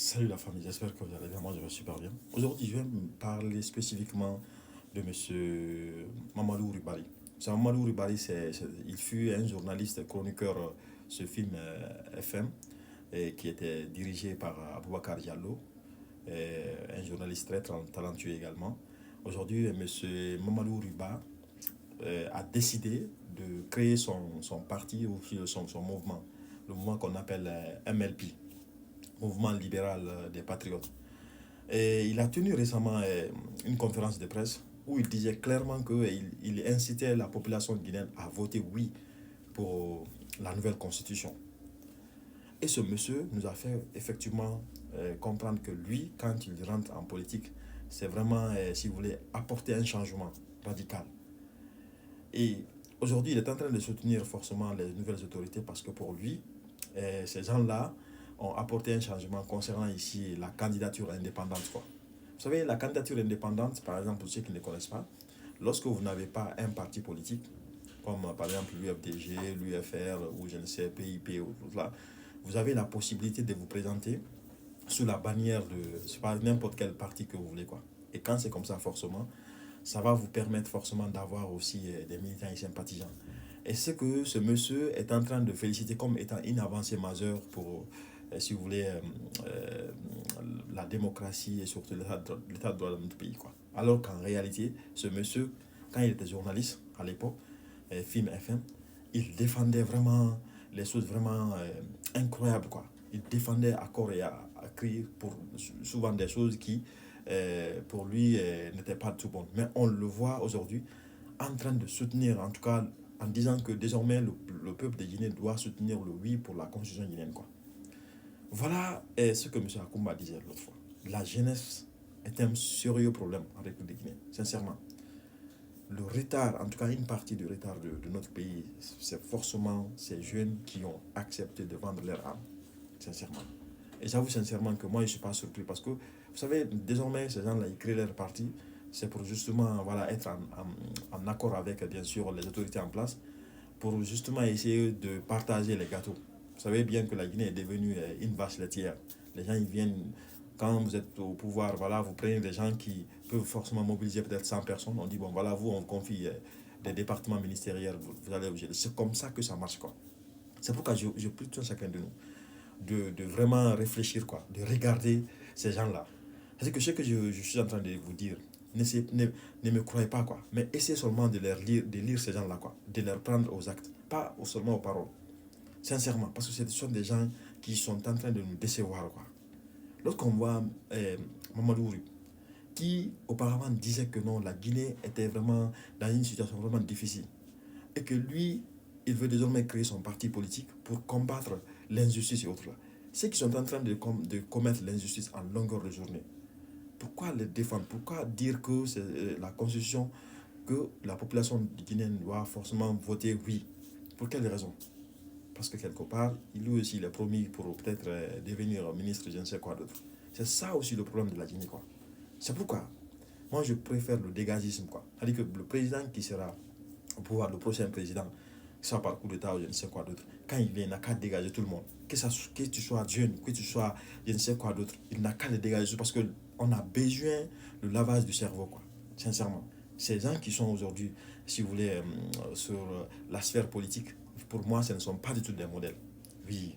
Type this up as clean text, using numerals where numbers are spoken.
Salut la famille, j'espère que vous allez bien. Moi, je vais super bien. Aujourd'hui, je vais me parler spécifiquement de monsieur Mamadou Ribari. Mamadou Ribari, il fut un journaliste chroniqueur ce film FM qui était dirigé par Aboubacar Diallo, un journaliste très talentueux également. Aujourd'hui, monsieur Mamadou Riba a décidé de créer son parti ou son mouvement, le mouvement qu'on appelle MLP, Mouvement libéral des patriotes. Et il a tenu récemment une conférence de presse où il disait clairement qu'il incitait la population guinéenne à voter oui pour la nouvelle constitution. Et ce monsieur nous a fait effectivement comprendre que lui, quand il rentre en politique, c'est vraiment, si vous voulez, apporter un changement radical. Et aujourd'hui, il est en train de soutenir forcément les nouvelles autorités parce que pour lui, ces gens-là ont apporté un changement concernant ici la candidature indépendante, quoi. Vous savez, la candidature indépendante, par exemple, pour ceux qui ne connaissent pas, lorsque vous n'avez pas un parti politique, comme par exemple l'UFDG, l'UFR ou je ne sais, PIP, ou tout là, vous avez la possibilité de vous présenter sous la bannière de, c'est pas n'importe quel parti que vous voulez, quoi. Et quand c'est comme ça, forcément, ça va vous permettre forcément d'avoir aussi des militants et sympathisants. Et c'est que ce monsieur est en train de féliciter comme étant une avancée majeure pour, si vous voulez, euh, la démocratie et surtout l'état de droit dans notre pays, quoi. Alors qu'en réalité, ce monsieur, quand il était journaliste à l'époque, film FM, il défendait vraiment les choses vraiment incroyables, quoi. Il défendait à corps et à cri pour souvent des choses qui, pour lui, n'étaient pas tout bonnes. Mais on le voit aujourd'hui en train de soutenir, en tout cas en disant que désormais le peuple de Guinée doit soutenir le oui pour la constitution guinéenne, quoi. Voilà ce que M. Akoumba disait l'autre fois. La jeunesse est un sérieux problème en République de Guinée, sincèrement. Le retard, en tout cas une partie du retard de notre pays, c'est forcément ces jeunes qui ont accepté de vendre leur âme, sincèrement. Et j'avoue sincèrement que moi, je ne suis pas surpris parce que, vous savez, désormais, ces gens-là, ils créent leur parti, c'est pour justement voilà, être en accord avec, bien sûr, les autorités en place, pour justement essayer de partager les gâteaux. Vous savez bien que la Guinée est devenue une vache laitière. Les gens, ils viennent, quand vous êtes au pouvoir, voilà, vous prenez des gens qui peuvent forcément mobiliser peut-être 100 personnes. On dit, bon, voilà, vous, on confie des départements ministériels, vous allez vous gérer. C'est comme ça que ça marche, quoi. C'est pourquoi je prie tout chacun de nous de vraiment réfléchir, quoi, de regarder ces gens-là. C'est que ce que je suis en train de vous dire, ne me croyez pas, quoi, mais essayez seulement de lire ces gens-là, quoi, de les prendre aux actes, pas seulement aux paroles. Sincèrement, parce que ce sont des gens qui sont en train de nous décevoir, quoi. Lorsqu'on voit Mamadou Ouri, qui auparavant disait que non, la Guinée était vraiment dans une situation vraiment difficile, et que lui, il veut désormais créer son parti politique pour combattre l'injustice et autres là. Ceux qui sont en train de commettre l'injustice en longueur de journée, pourquoi les défendre? Pourquoi dire que c'est la constitution, que la population guinéenne doit forcément voter oui? Pour quelle raison? Parce que quelque part, lui aussi, il est promis pour peut-être devenir ministre, je ne sais quoi d'autre. C'est ça aussi le problème de la Guinée, quoi. C'est pourquoi moi je préfère le dégagisme, quoi. C'est-à-dire que le président qui sera au pouvoir, le prochain président, soit par coup d'État ou je ne sais quoi d'autre, quand il vient, il n'a qu'à dégager tout le monde. Que tu sois jeune, que tu sois je ne sais quoi d'autre, il n'a qu'à le dégager parce qu'on a besoin de lavage du cerveau, quoi. Sincèrement. Ces gens qui sont aujourd'hui, si vous voulez, sur la sphère politique, pour moi, ce ne sont pas du tout des modèles. Oui,